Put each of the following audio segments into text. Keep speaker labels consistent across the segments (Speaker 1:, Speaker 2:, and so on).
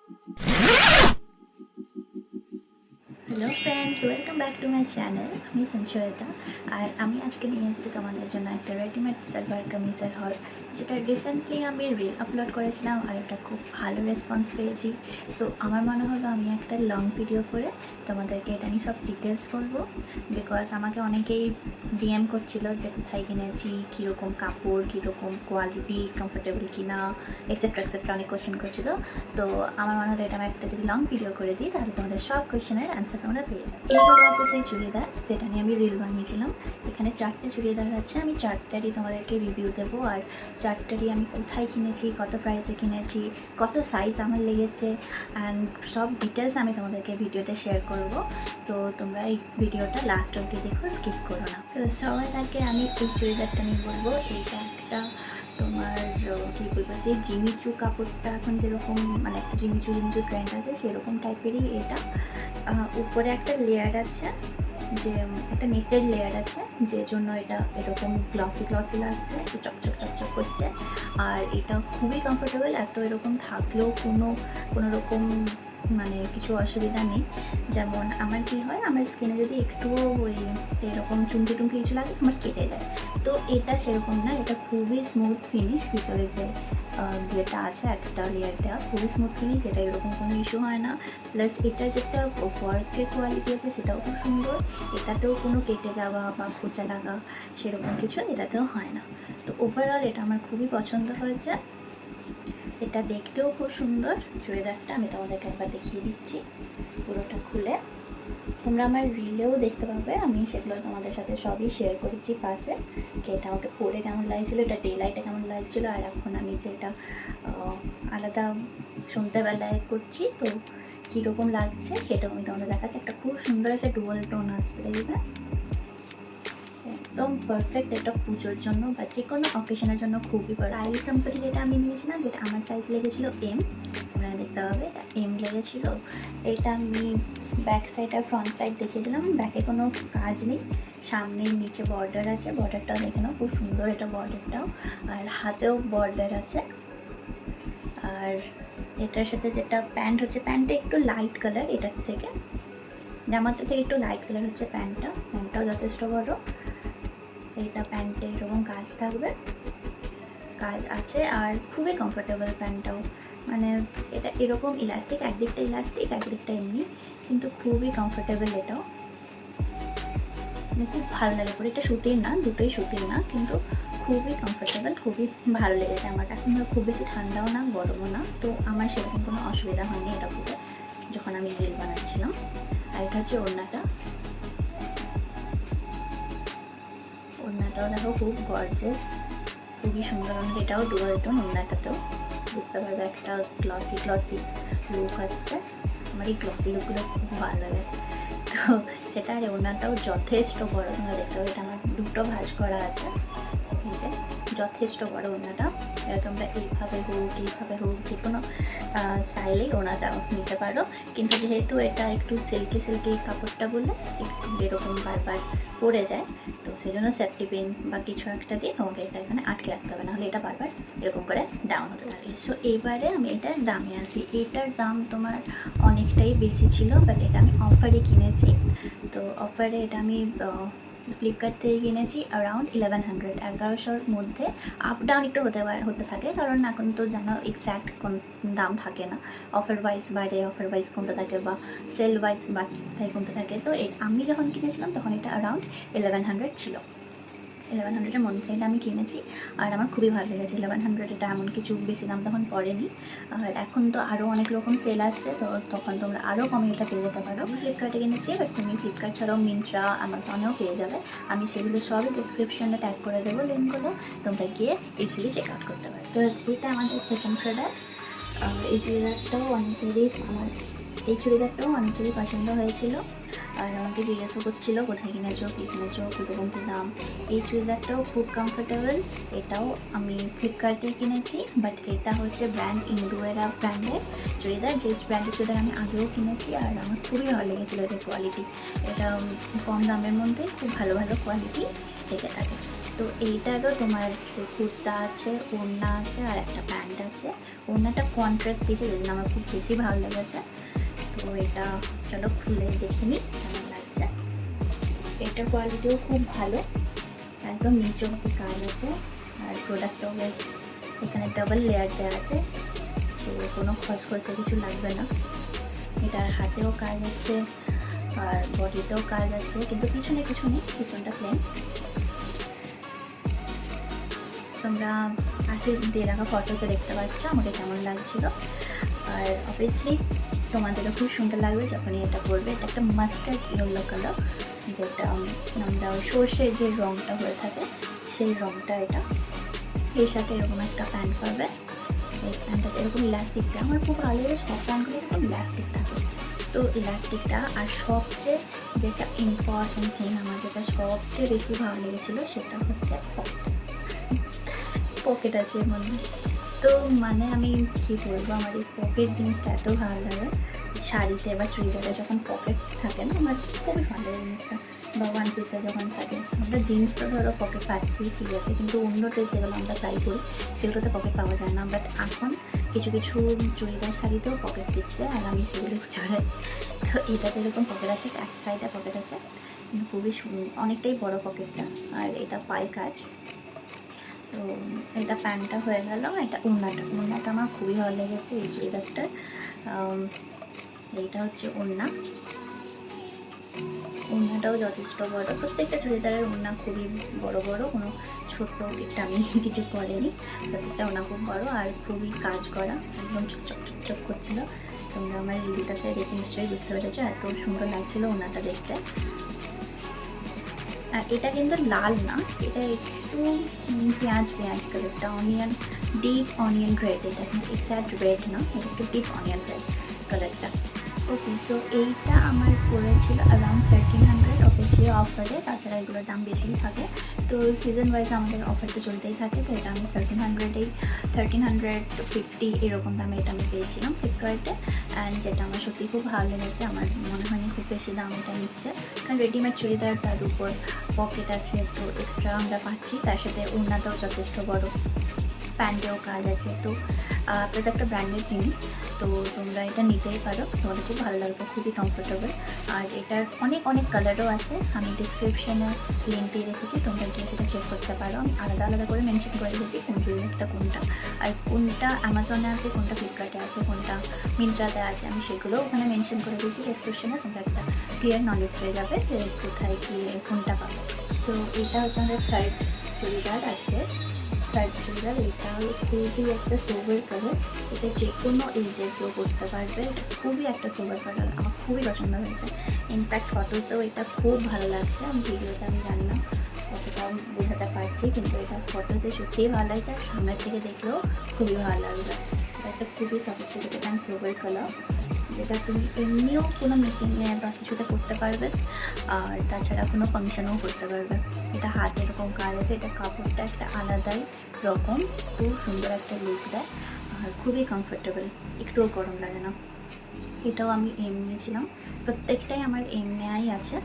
Speaker 1: Hello friends, welcome back to my channel. আমি সঞ্চয়িতা, আর আমি আজকে নিয়ে এসেছি তোমাদের জন্য একটা রেডিমেড সালোয়ার কামিজের হল, যেটা রিসেন্টলি আমি রিল আপলোড করেছিলাম আর এটা খুব ভালো রেসপন্স পেয়েছি। তো আমার মনে হলো আমি একটা লং ভিডিও করে তোমাদেরকে এটা নিয়ে সব ডিটেলস বলবো, বিকজ আমাকে অনেকেই ডিএম করছিল যে কোথায় কিনেছি, কীরকম কাপড়, কীরকম কোয়ালিটি, কমফোর্টেবল কিনা, এক্সেট্রা এক্সেট্রা অনেক কোয়েশ্চেন করছিলো। তো আমার মনে হলো এটা আমি একটা যদি লং ভিডিও করে দিই তাহলে তোমাদের সব কোয়েশ্চেনের অ্যান্সার তোমরা পেয়ে যাবে। এইগুলো হচ্ছে সেই চুড়িদার যেটা নিয়ে আমি রিল বানিয়েছিলাম। এখানে 4টে চুড়িদার আছে, আমি 4টারই তোমাদেরকে রিভিউ দেবো, আর 4টারই আমি কোথায় কিনেছি, কত প্রাইসে কিনেছি, কত সাইজ আমার লেগেছে, অ্যান্ড সব ডিটেলস আমি তোমাদেরকে ভিডিওতে শেয়ার করব। তো তোমরা এই ভিডিওটা লাস্ট অবধি দেখো, স্কিপ করো না। তো সবার আগে আমি এই চুড়িদারটা নিয়ে বলবো। এইটা একটা তোমার কী বলবো, সেই জিমিচু কাপড়টা এখন যেরকম মানে একটা জিমিচু জিমিচু ট্রেন্ড আছে সেরকম টাইপেরই এটা। উপরে একটা লেয়ার আছে, যে একটা নেটের লেয়ার আছে, যে জন্য এটা এরকম গ্লসি গ্লসি লাগছে, একটু চকচক চকচক করছে। আর এটা খুবই কমফোর্টেবল, এত এরকম থাকলেও কোনো রকম মানে কিছু অসুবিধা নেই। যেমন আমার কী হয়, আমার স্কিনে যদি একটুও ওই এরকম চুমকি টুমকি কিছু লাগে আমার কেটে যায়, তো এটা সেরকম না। এটা খুবই স্মুথ ফিনিশ, ভিতরে যে যেটা আছে একটা লেয়ার দেওয়া, খুবই স্মুথ ফিনিশ, এটা এরকম কোনো ইস্যু হয় না। প্লাস এটা যেটা ওয়ার্কের কোয়ালিটি আছে সেটাও খুব সুন্দর, এটাতেও কোনো কেটে যাওয়া বা খোঁচা লাগা সেরকম কিছু এটাতেও হয় না। তো ওভারঅল এটা আমার খুবই পছন্দ হয়েছে। এটা দেখতেও খুব সুন্দর। চুড়িদারটা আমি তোমাদেরকে একবার দেখিয়ে দিচ্ছি পুরোটা খুলে, তোমরা আমার রিলেও দেখতে পাবে, আমি সেগুলো তোমাদের সাথে সবই শেয়ার করেছি পাশে, যে এটা আমাকে পরে কেমন লাগছিলো, এটা ডে লাইটে কেমন লাগছিলো, আর এখন আমি যেটা আলাদা সন্ধ্যাবেলায় করছি তো কীরকম লাগছে সেটাও আমি তোমাদের দেখাচ্ছি। একটা খুব সুন্দর একটা ডুয়াল টোন আসছে, দেখবে একদম পারফেক্ট। এটা পুজোর জন্য বা যে কোনো অকেশনের জন্য খুবই পারফেক্ট। আই কোম্পানি যেটা আমি নিয়েছিলাম, যেটা আমার সাইজ লেগেছিলো এম, আপনারা দেখতে পাবে এটা এম লেগেছিলো। এটা আমি ব্যাক সাইড আর ফ্রন্ট সাইড দেখিয়ে দিলাম। ব্যাকে কোনো কাজ নেই, সামনে নিচে বর্ডার আছে, বর্ডারটাও দেখে নাও খুব সুন্দর এটা বর্ডারটাও, আর হাতেও বর্ডার আছে। আর এটার সাথে যেটা প্যান্ট হচ্ছে, প্যান্টটা একটু লাইট কালার, এটার থেকে জামাটা থেকে একটু লাইট কালার হচ্ছে প্যান্টটাও যথেষ্ট বড়। এটা প্যান্টে এরকম কাজ থাকবে, কাজ আছে, আর খুবই কমফোর্টেবল প্যান্টটাও। মানে এটা এরকম ইলাস্টিক, একদিকটা ইলাস্টিক একদিকটা এমনি, কিন্তু খুবই কমফোর্টেবল এটাও, মানে খুব ভালো লাগে পরে। এটা সুতির না, দুটোই সুতির না, কিন্তু খুবই কমফোর্টেবল, খুবই ভালো লেগেছে আমার। এখন খুব বেশি ঠান্ডাও না গরমও না, তো আমার সেরকম কোনো অসুবিধা হয়নি এটা পরে যখন আমি রিল বানাচ্ছিলাম। আর এটা হচ্ছে ওড়নাটাও দেখো খুব গর্জিয়াস, খুবই সুন্দর। এটাও ডুয়াল টোন, ওড়নাটাতেও বুঝতে পারবে একটা গ্লসি লুক আসছে। আমার এই গ্লসি লুকগুলো খুব ভালো লাগে, তো সেটা। আর ওড়নাটাও যথেষ্ট বড়, তোমরা দেখতে পাবে এটা আমার দুটো ভাঁজ করা আছে, এই যে যথেষ্ট বড় ওড়নাটা। এটা তোমরা এইভাবে হোক যে কোনো স্টাইলেই ওড়নাটা নিতে পারো, কিন্তু যেহেতু এটা একটু সিল্কি কাপড়টা বললে একটু এরকম বারবার পড়ে যায়, তো সেই জন্য সেফটি পিন বা কিছু একটা দিয়ে তোমাকে এটা এখানে আটকে রাখতে হবে, নাহলে এটা বারবার এরকম করে ডাউন হতে থাকে। সো এইবারে আমি এটার দামে আসি। এটার দাম তোমার অনেকটাই বেশি ছিল, বাট এটা আমি অফারে কিনেছি। তো অফারে এটা আমি ফ্লিপকার্ট থেকে কিনেছি অ্যারাউন্ড 1100, 1100-র মধ্যে। আপ ডাউন একটু হতে থাকে, কারণ এখন তো জানো এক্স্যাক্ট কোন দাম থাকে না, অফার ওয়াইজ বাইরে অফার ওয়াইজ কমতে থাকে বা সেল ওয়াইজ বাড়তে কমতে থাকে। তো আমি যখন কিনেছিলাম তখন এটা অ্যারাউন্ড 1100 ছিল। 1100-এর মধ্যে এটা আমি কিনেছি, আর আমার খুবই ভালো লেগেছে। 1100 এটা এমন কিছু বেশি দাম তখন পড়েনি। আর এখন তো আরও অনেক রকম সেল আসছে, তো তখন তোমরা আরও কমে এটা পেয়ে যেতে পারো। ফ্লিপকার্টে কিনেছি, বাট তুমি ফ্লিপকার্ট ছাড়াও মিন্ত্রা, আমাজনেও পেয়ে যাবে। আমি সেগুলো সবই ডিসক্রিপশনে ট্যাগ করে দেবো লিঙ্কগুলো, তোমরা গিয়ে ইজিলি চেক আউট করতে পারো। তো এটা আমাদের সেকেন্ড প্রোডাক্ট। এই চুড়িদারটাও অনেকেরই পছন্দ হয়েছিল। আর আমাকে জিজ্ঞাসা করছিলো কোথায় কিনেছো, কী কিনেছো, কীরকম কী দাম। এই চুড়িদারটাও খুব কমফোর্টেবল, এটাও আমি ফ্লিপকার্টে কিনেছি, বাট এটা হচ্ছে ব্র্যান্ড ইন্দুয়েরা ব্র্যান্ডের চুড়িদার, যে ব্র্যান্ডের চুড়িদার আমি আগেও কিনেছি আর আমার খুবই ভালো লেগেছিলো এটার কোয়ালিটি। এটা কম দামের মধ্যে খুব ভালো ভালো কোয়ালিটি থেকে থাকে। তো এইটারও তোমার কুর্তা আছে, ওড়না আছে আর একটা প্যান্ট আছে। ওড়নাটা কন্ট্রাস্ট দিয়েছে, যেদিন আমার খুব বেশি ভালো লেগেছে। তো এটা চলো খুলে দেখে নিই কেমন লাগছে। এটার কোয়ালিটিও খুব ভালো, একদম নিচু কাজ আছে আর প্রোডাক্টটাও বেশ, এখানে ডাবল লেয়ার দেওয়া আছে, তো কোনো খসখসে কিছু লাগবে না। এটার হাতেও কাজ আছে আর বডিতেও কাজ আছে, কিন্তু পিছনে কিছু নেই, পিছনটা প্লেন। তোমরা আগে দিয়ে রাখা ফটোতে দেখতে পাচ্ছ আমাকে কেমন লাগছিল। আর অবভিয়াসলি তোমাদেরও খুব সুন্দর লাগবে যখনই এটা পরবে। এটা একটা মাস্টার্ড ইয়েলো কালার, যেটা আমরা সর্ষের যে রঙটা হয়ে থাকে সেই রঙটা এটা। এর সাথে এরকম একটা প্যান্ট পাবে, এই প্যান্টটাতে এরকম ইলাস্টিকটা আমার খুব ভালো লাগে, সব প্যান্টগুলো এরকম ইলাস্টিক থাকে। তো ইলাস্টিকটা আর সবচেয়ে যেটা ইম্পর্টেন্ট থিং, আমার যেটা সবচেয়ে বেশি ভালো লেগেছিলো সেটা হচ্ছে পকেট আছে এর মধ্যে। তো মানে আমি কী বলবো, আমার এই পকেট জিনিসটা এত ভালো লাগে। শাড়িতে বা চুড়িদারে যখন পকেট থাকে না, আমার খুবই ভালো লাগে জিনিসটা। বা ওয়ান পিসে যখন থাকে, আমরা জিন্স তো ধরো পকেট পাচ্ছি ঠিক আছে, কিন্তু অন্য ড্রেস যেগুলো আমরা ট্রাই করি সেগুলোতে পকেট পাওয়া যায় না। বাট এখন কিছু কিছু চুড়িদার শাড়িতেও পকেট দিচ্ছে আর আমি সেগুলো ছাড়াই। তো এটাতে এরকম পকেট আছে, এক সাইডে পকেট আছে, কিন্তু খুবই অনেকটাই বড় পকেটটা। আর এটা পাই কাজ। তো এটা প্যান্টটা হয়ে গেল। এটা ওড়নাটা আমার খুবই ভালো লেগেছে এই চুড়িদারটার। এইটা হচ্ছে ওড়নাটাও যথেষ্ট বড়। প্রত্যেকটা চুড়িদারের ওড়না খুবই বড় বড়, কোনো ছোট্ট একটা আমি কিছু করেনি। প্রত্যেকটা ওড়না খুব বড় আর খুবই কাজ করা, একদম চকচক করছিল। তোমরা আমার রিভিউটাতে দেখে নিশ্চয়ই বুঝতে পেরেছো এত সুন্দর লাগছিল ওড়নাটা দেখতে। আর এটা কিন্তু লাল না, এটা একটু পেঁয়াজ কালারটা, ডিপ অনিয়ন রেড। এটা কিন্তু এক্স্যাক্ট রেড না, এটা একটু ডিপ অনিয়ন রেড কালারটা। ওকে, সো এইটা আমার পড়েছিল অ্যারাউন্ড 1300 অফিসিয়ালি অফারে। তাছাড়া এগুলোর দাম বেশি থাকে, তো সিজন ওয়াইজ আমাদের অফার তো চলতেই থাকে। তো এটা আমি 1350 এরকম দামে এটা আমি পেয়েছিলাম ফ্লিপকার্টে। অ্যান্ড যেটা আমার সত্যি খুব ভালো লেগেছে, আমার মনে হয়নি খুব বেশি দাম এটা নিচ্ছে, কারণ রেডিমেড চুড়িদার তার উপর পকেট আছে, তো এক্সট্রা আমরা পাচ্ছি। তার সাথে ওড়নাটাও যথেষ্ট বড়, প্যান্টেও কাজ আছে। তো আপনাদের একটা ব্র্যান্ডেড জিনিস, তো তোমরা এটা নিতেই পারো, তোমাদের খুব ভালো লাগবে, খুবই কমফোর্টেবল। আর এটার অনেক কালারও আছে, আমি ডিসক্রিপশানে লিঙ্ক দিয়ে রেখেছি, তোমরা গিয়ে সেটা চেক করতে পারো। আমি আলাদা করে মেনশন করে রেখেছি কোন চুড়িদারটা কোনটা, আর কোনটা অ্যামাজনে আছে, কোনটা ফ্লিপকার্টে আছে, কোনটা মিন্ত্রাতে আছে, আমি সেগুলোও ওখানে মেনশন করে দিয়েছি ডিসক্রিপশানে। তোমরা একটা ক্লিয়ার নলেজ পেয়ে যাবে যে কোথায় গিয়ে কোনটা পাবো। সো এটা হচ্ছে আমাদের থার্ড চুড়িদার আছে। চুড়িদার এটাও খুবই একটা সোবার কালার, এটা যে কোনো এজের কেউ করতে পারবে। খুবই একটা সোবার কালার, আমার খুবই পছন্দ হয়েছে। ইনফ্যাক্ট ফটোসেও এটা খুব ভালো লাগছে। আমি ভিডিওতে আমি জানি না কতটা বোঝাতে পারছি, কিন্তু এটা ফটোসে সত্যিই ভালো লাগছে, আর সামনের থেকে দেখলেও খুবই ভালো লাগবে। এটা একটা খুবই সফিস্টিকেটেড অ্যান্ড সোবার কালার, যেটা তুমি এমনিও কোনো মিটিংয়ে বা কিছুতে করতে পারবে, আর তাছাড়া কোনো ফাংশনেও করতে পারবে। এটা হাতে এরকম কাজ আছে, এটা কাপড়টা একটা আলাদাই রকম, খুব সুন্দর একটা লুক দেয় আর খুবই কমফোর্টেবল, একটুও গরম লাগে না। এটাও আমি এম নিয়েছিলাম, প্রত্যেকটাই আমার এম নেওয়াই আছে।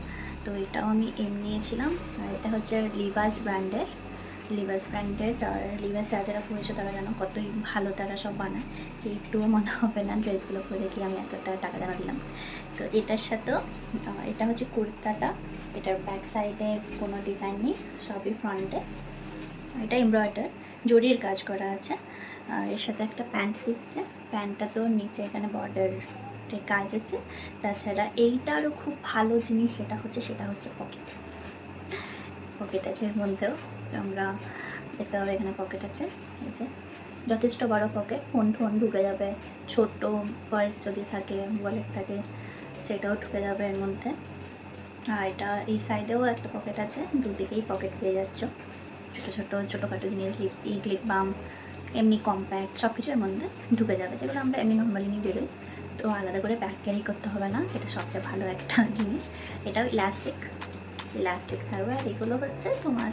Speaker 1: তো এটাও আমি এম নিয়েছিলাম। আর এটা হচ্ছে লিভাস ব্র্যান্ডের। আর লিভাস যারা পড়েছো তারা জানো কতই ভালো তারা সব বানায়, কি একটুও মনে হবে না ড্রেসগুলো পরে কি আমি এতটা টাকা জানা দিলাম। তো এটার সাথেও এটা হচ্ছে কুর্তাটা, এটার ব্যাক সাইডে কোনো ডিজাইন নেই, সবই ফ্রন্টে। এটা এমব্রয়ডার জরির কাজ করা আছে। আর এর সাথে একটা প্যান্ট দিচ্ছে, প্যান্টটা তো নিচে এখানে বর্ডার কাজ আছে। তাছাড়া এইটা আরও খুব ভালো জিনিস সেটা হচ্ছে পকেট আছে এর মধ্যেও, আমরা দেখতে হবে এখানে পকেট আছে, এই যে যথেষ্ট বড় পকেট, ফোন ঢুকে যাবে, ছোট পার্স যদি থাকে, ওয়ালেট থাকে, সেটাও ঢুকে যাবে এর মধ্যে। আর এটা এই সাইডেও একটা পকেট আছে, দুদিকেই পকেট পেয়ে যাচ্ছ, ছোটোখাটো জিনিস, লিপস্টিক, লিপ বাম, এমনি কম্প্যাক্ট সব কিছুর মধ্যে ঢুকে যাবে, যেগুলো আমরা এমনি নর্মালি নিয়ে বেরোই তো আলাদা করে ব্যাগ ক্যারি করতে হবে না, সেটা সবচেয়ে ভালো একটা জিনিস। এটাও ইলাস্টিক থাকবে। আর এগুলো হচ্ছে তোমার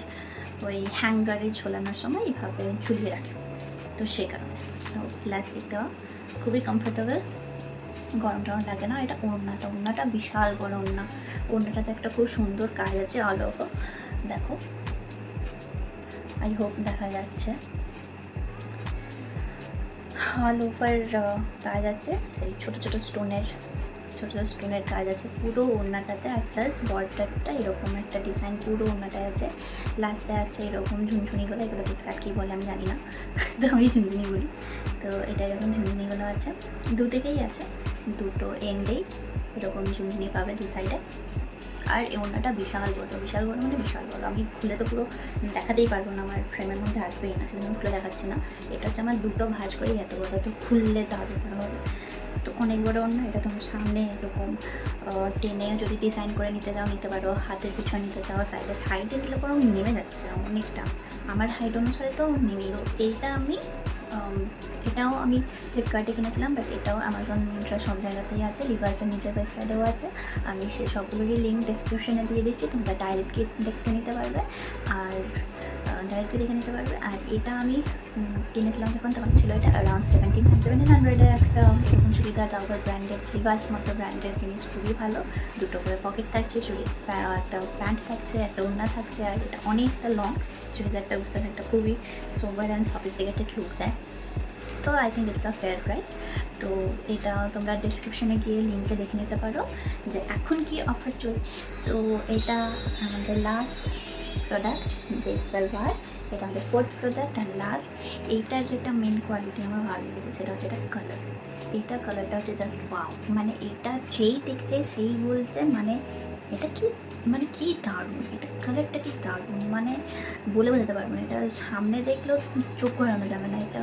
Speaker 1: ওই হ্যাঙ্গারে ঝোলানোর সময় এইভাবে ঝুলিয়ে রাখে, তো সে কারণে ইলাস্টিক দেওয়া খুবই কমফোর্টেবল, গরম টরম লাগে না। এটা ওড়নাটা বিশাল বড় ওড়নাটাতে একটা খুব সুন্দর কাজ আছে অল ওভার। দেখো, আই হোপ দেখা যাচ্ছে, অল ওভার কাজ আছে, সেই ছোট ছোট স্টোনের কাজ আছে পুরো ওড়নাটাতে। আর প্লাস বর্ডারটা এরকম একটা ডিজাইন পুরো ওড়নাটায় আছে। লাস্টে আছে এরকম ঝুনঝুনিগুলো, এগুলো ঠিক কী বলে আমি জানি না, তো আমি ঝুনঝুনি বলি। তো এটা এরকম ঝুনঝুনিগুলো আছে, দুদিকেই আছে, দুটো এন্ডেই এরকম ঝুনঝুনি পাবে দু সাইডে। আর এই ওড়নাটা বিশাল বড় মানে বিশাল বড়। আমি খুলে তো পুরো দেখাতেই পারবো না, আমার ফ্রেমের মধ্যে আসবেই না, সেজন্য খুলে দেখাচ্ছি না। এটা হচ্ছে আমার দুটো ভাঁজ করেই এত বড়, তো খুললে তো আরও বড় হবে। তো অনেক বড় ওড়না। এটা তোমার সামনে এরকম টেনে যদি ডিজাইন করে নিতে পারো, হাতের পিছনে নিতে চাও, সাইডে দিলে পরে নেমে যাচ্ছে অনেকটা, আমার হাইট অনুসারে তো নেমে। এইটা এটাও আমি ফ্লিপকার্টে কিনেছিলাম, বাট এটাও অ্যামাজন, মিন্ট্রা সব জায়গাতেই আছে, লিভার্সের নিজের ওয়েবসাইটেও আছে। আমি সে সবগুলোরই লিঙ্ক ডেসক্রিপশনে দিয়ে দিচ্ছি, তোমরা ডাইরেক্টলি দেখতে নিতে পারবে। আর আর এটা আমি কিনেছিলাম তখন ছিল এটা অ্যারাউন্ড 1700 একটা এরকম চুড়িদার, তারপর ব্র্যান্ডেড লিভার্স মতো ব্র্যান্ডের জিনিস, খুবই ভালো। দুটো করে পকেট থাকছে, একটা প্যান্ট থাকছে, একটা ওড়না থাকছে। আর এটা অনেকটা লং চুড়িদারটা, বুঝতে একটা খুবই সোবার অ্যান্ড সফিস্টিকেটেড লুক দেয়। তো I think it's a fair price. তো এটা তোমরা ডিসক্রিপশনে গিয়ে লিঙ্কে দেখে নিতে পারো যে এখন কি অফার চলছে। তো এটা আমাদের লাস্ট প্রোডাক্ট, যে সালভার, এটা আমাদের 4th প্রোডাক্ট অ্যান্ড লাস্ট। এইটার যেটা মেন কোয়ালিটি আমার ভালো লেগেছে সেটা হচ্ছে এটা কালার। এটা কালারটা হচ্ছে জাস্ট ওয়াও, মানে এটা যেই দেখছে সেই বলছে মানে এটা কি দারুণ, এটা কালারটা কি দারুণ, মানে বলে বোঝাতে পারবো না। এটা সামনে দেখলেও চোখ ঘোরানো যাবে না। এটা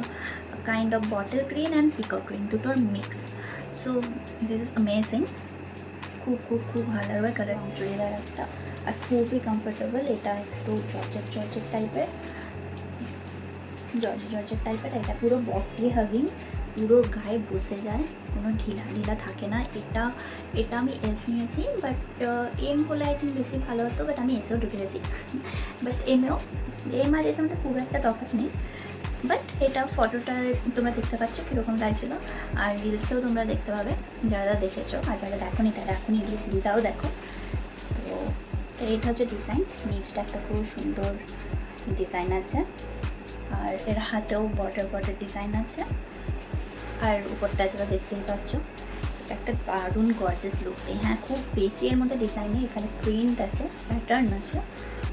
Speaker 1: kind of bottle green and peacock green দুটোর মিক্স। সো দিস ইজ অ্যামেজিং, খুব ভালো হবে কালার চুড়িদার একটা, আর খুবই কমফোর্টেবল। এটা একটু জর্জেট টাইপের, এটা পুরো বডি হাগিং, পুরো গায়ে বসে যায়, কোনো ঢিলা থাকে না। এটা আমি এস নিয়েছি, বাট এম হলে আই থিঙ্ক বেশি ভালো হতো, বাট আমি এসেও ঢুকে গেছি। বাট এম আর এস আমাদের খুব একটা তফাৎ নেই। বাট এটা ফটোটা তোমরা দেখতে পাচ্ছ কীরকম লাগছিল, আর রিলসেও তোমরা দেখতে পাবে যারা দেখেছো, আর যারা দেখো নি তারা এখনই রিলটাও দেখো। তো এইটা হচ্ছে ডিজাইন, নিচটা একটা খুব সুন্দর ডিজাইন আছে, আর এর হাতেও বর্ডার ডিজাইন আছে। আর উপরটা তোমরা দেখতেই পাচ্ছ, একটা দারুণ গর্জাস লুক দেয়। হ্যাঁ, খুব বেশি এর মধ্যে ডিজাইন নেই, এখানে প্রিন্ট আছে, প্যাটার্ন আছে,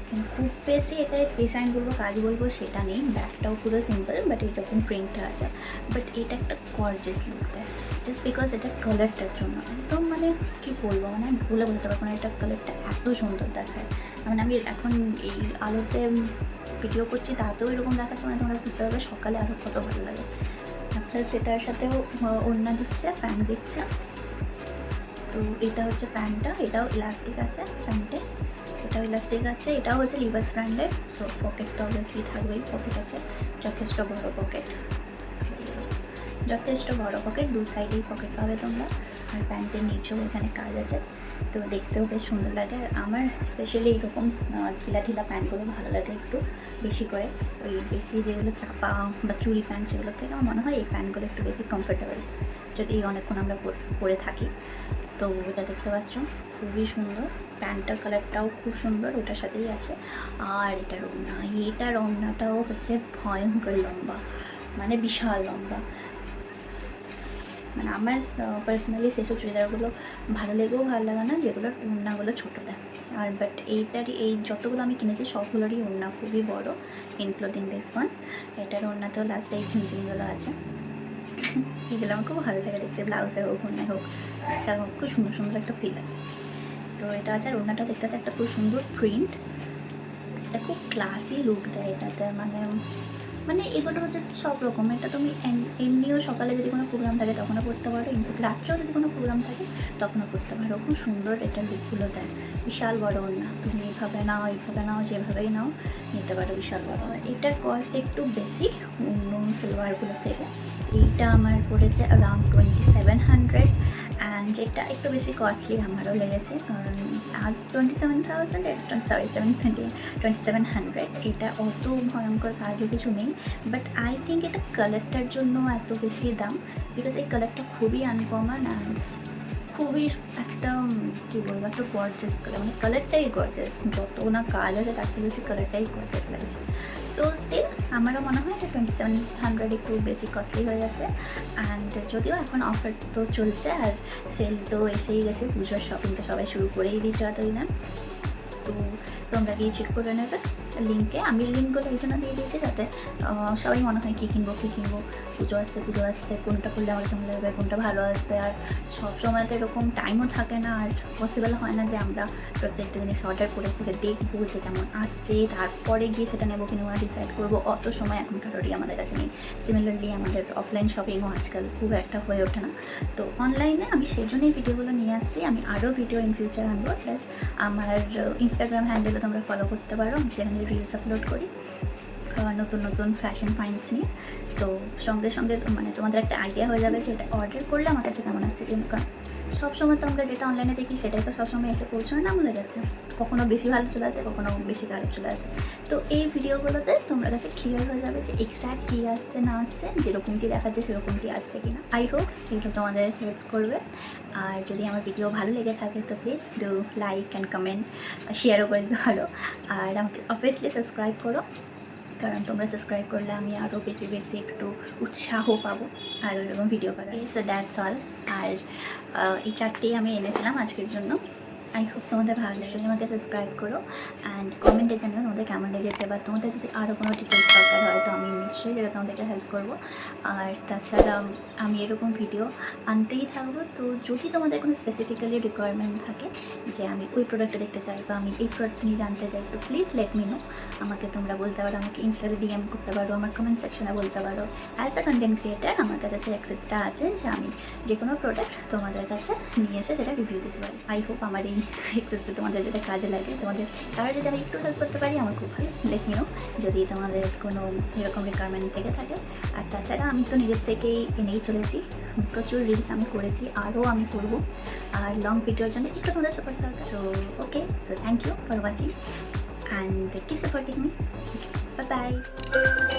Speaker 1: কিন্তু খুব বেশি এটা ডিজাইন বলবো, কাজ বলবো সেটা নেই। ব্যাকটাও পুরো সিম্পল, বাট এইরকম প্রিন্টটা আছে। বাট এটা একটা গর্জাস লুক দেয়, জাস্ট বিকজ এটা কালারটার জন্য একদম, মানে কী বলবো, মানে আমি বলতে পারবো না, এটা কালারটা এত সুন্দর দেখায়। মানে আমি এখন এই আলোতে ভিডিও করছি তাতেও এরকম দেখাচ্ছে, মানে তোমরা বুঝতে পারবে সকালে আরও কত ভালো লাগে। প্লাস এটার সাথেও ওড়না দিচ্ছে, প্যান্ট দিচ্ছে। তো এটা হচ্ছে প্যান্টটা, এটাও ইলাস্টিক আছে প্যান্টে, এটাও ইলাস্টিক আছে। এটাও হচ্ছে লিভার্স ব্র্যান্ডের। সো পকেট তো অবভিয়াসলি থাকবেই, পকেট আছে, যথেষ্ট বড় পকেট, দু সাইডেই পকেট পাবে তোমরা। আর প্যান্টের নিচেও এখানে কাজ আছে, তো দেখতেও বেশ সুন্দর লাগে। আর আমার স্পেশালি এইরকম ঢিলা প্যান্টগুলো ভালো লাগে একটু বেশি করে, ওই বেশি যেগুলো চাপা বা চুড়ি প্যান্ট সেগুলো থেকে আমার মনে হয় এই প্যান্টগুলো একটু বেশি কমফোর্টেবল, যদি অনেকক্ষণ আমরা পরে থাকি। তো এটা দেখতে পাচ্ছ খুবই সুন্দর, প্যান্টটার কালারটাও খুব সুন্দর, ওটার সাথেই আছে। আর এটার ওড়নাটাও হচ্ছে ভয়ঙ্কর লম্বা, মানে বিশাল লম্বা। মানে আমার পার্সোনালি সেসব চুড়িদারগুলো ভালো লাগে না যেগুলোর ওড়নাগুলো ছোটো দেয়। আর বাট এই যতগুলো আমি কিনেছি সবগুলোরই ওড়না খুবই বড়, ইনক্লুডিং দিস ওয়ান। এটার ওড়নাতেও লাস্টে এই ঝুনঝুনিগুলো আছে, এগুলো আমার খুব ভালো লাগে দেখতে, ব্লাউজে হোক ওড়নায় হোক, খুব সুন্দর একটা ফিল আছে। তো এটা আছে, আর ওড়নাটা দেখতে আছে একটা খুব সুন্দর প্রিন্ট, এটা খুব ক্লাসি লুক দেয় এটাতে। মানে এগুলো হচ্ছে সব রকম, এটা তুমি এমনিও সকালে যদি কোনো প্রোগ্রাম থাকে তখনও করতে পারো, ইনফ্যাক্ট রাত্রেও যদি কোনো প্রোগ্রাম থাকে তখনও করতে পারো। খুব সুন্দর এটা লুকগুলো দেয়, বিশাল বড় না, তুমি এইভাবে নাও যেভাবেই নাও নিতে পারো, বিশাল বড়। এটার কস্ট একটু বেশি অন্য সিলভারগুলো থেকে। এইটা আমার পড়েছে অ্যারাউন্ড 2700, যেটা একটু বেশি কস্টলি আমারও লেগেছে, কারণ আজ 27,000 সরি 2700, এটা অত ভয়ঙ্কর কাজও কিছু নেই। বাট আই থিঙ্ক এটা কালারটার জন্য এত বেশি দাম, বিকজ এই কালারটা খুবই আনকমন অ্যান্ড খুবই একটা কী বলবো, একটা গর্জাস কালার, মানে কালারটাই গর্জাস, যত না কাজ আছে তার থেকে বেশি কালারটাই গর্জাস লাগছে। তো স্টিল আমারও মনে হয় এটা 2700 একটু বেশি কস্টলি হয়ে যাচ্ছে। অ্যান্ড যদিও এখন অফার তো চলছে আর সেল তো এসেই গেছে, পুজোর শপিংটা সবাই শুরু করেই দিচ্ছে এতদিনে। তো তোমরা গিয়ে চেক করে নেবে লিঙ্কে। আমি লিঙ্কগুলো এই জন্য দিয়ে দিয়েছি যাতে সবাই মনে হয় কী কিনবো পুজো আসছে কোনটা করলে আমার কেমন লাগবে, কোনটা ভালো আসবে। আর সব সময় তো এরকম টাইমও থাকে না, আর পসিবল হয় না যে আমরা প্রত্যেকটা জিনিস অর্ডার করে দেখবো যে কেমন আসছে, তারপরে গিয়ে সেটা নেবো কিনা ডিসাইড করবো। অত সময় এখন কারোরই আমাদের কাছে নেই। সিমিলারলি আমাদের অফলাইন শপিংও আজকাল খুব একটা হয়ে ওঠে না। তো অনলাইনে আমি সেই জন্যই ভিডিওগুলো নিয়ে আসছি। আমি আরও ভিডিও ইন ফিউচার আনবো, প্লাস আমার ইনস্টাগ্রাম হ্যান্ডেলও তোমরা ফলো করতে পারো, আমি সেখানে রিলস আপলোড করি নতুন নতুন ফ্যাশন ফাইন্ডস নিয়ে। তো সঙ্গে সঙ্গে মানে তোমাদের একটা আইডিয়া হয়ে যাবে যে এটা অর্ডার করলে আমার কাছে কেমন আসছে। কিন্তু কারণ সবসময় তো আমরা যেটা অনলাইনে দেখি সেটাই তো সবসময় এসে পৌঁছায় না আমাদের কাছে, কখনো বেশি ভালো চলে আসে, কখনো বেশি খারাপ চলে আসে। তো এই ভিডিওগুলোতে তোমরা কাছে ক্লিয়ার হয়ে যাবে যে এক্স্যাক্ট কী আসছে না আসছে, যেরকমটি দেখাচ্ছে সেরকমটি আসছে কিনা। আই হোপ এটা তোমাদের হেল্প করবে। আর যদি আমার ভিডিও ভালো লেগে থাকে তো please do like and comment, শেয়ারও করে দিতে পারো। আর আমাকে অবভিয়াসলি সাবস্ক্রাইব করো, কারণ তোমরা সাবস্ক্রাইব করলে আমি আরও বেশি বেশি একটু উৎসাহ পাবো আর এরকম ভিডিও করার। So that's all. আর এই চারটেই আমি এনেছিলাম আজকের জন্য। আই হোপ তোমাদের ভালো লাগে। আমাকে সাবস্ক্রাইব করো অ্যান্ড কমেন্টে জানিও তোমাদের কেমন লেগেছে, বা তোমাদের যদি আরও কোনো ডিটেলস দরকার হয় তো আমি নিশ্চয়ই যেটা তোমাদেরকে হেল্প করবো। আর তাছাড়া আমি এরকম ভিডিও আনতেই থাকবো। তো যদি তোমাদের কোনো স্পেসিফিক্যালি রিকোয়ারমেন্ট থাকে যে আমি ওই প্রোডাক্টটা দেখতে চাই বা আমি এই প্রোডাক্ট নিয়ে জানতে চাই, তো প্লিজ লেট মি নো। আমাকে তোমরা বলতে পারো, আমাকে ইনস্টাতে ডিএম করতে পারো, আমার কমেন্ট সেকশনে বলতে পারো। অ্যাজ আ কন্টেন্ট ক্রিয়েটার আমার কাছে সেই অ্যাক্সেসটা আছে যে আমি যে কোনো প্রোডাক্ট তোমাদের কাছে নিয়ে এসে সেটা রিভিউ দিতে পারি। আই হোপ আমার এই এক্সেসটা তোমাদের যেটা কাজে লাগে, তোমাদের কারো যদি আমি একটু হেল্প করতে পারি আমার খুব ভালো। লেট মি নো যদি তোমাদের কোনো এরকম রিকোয়ারমেন্ট থেকে থাকে। আর তাছাড়া আমি তো নিজের থেকেই এনেই চলেছি, প্রচুর রিলস আমি করেছি, আরও আমি করবো। আর লং ভিডিওর জন্য একটু তোমাদের সাপোর্ট দরকার। So okay, so thank you for watching and keep supporting me. Bye by.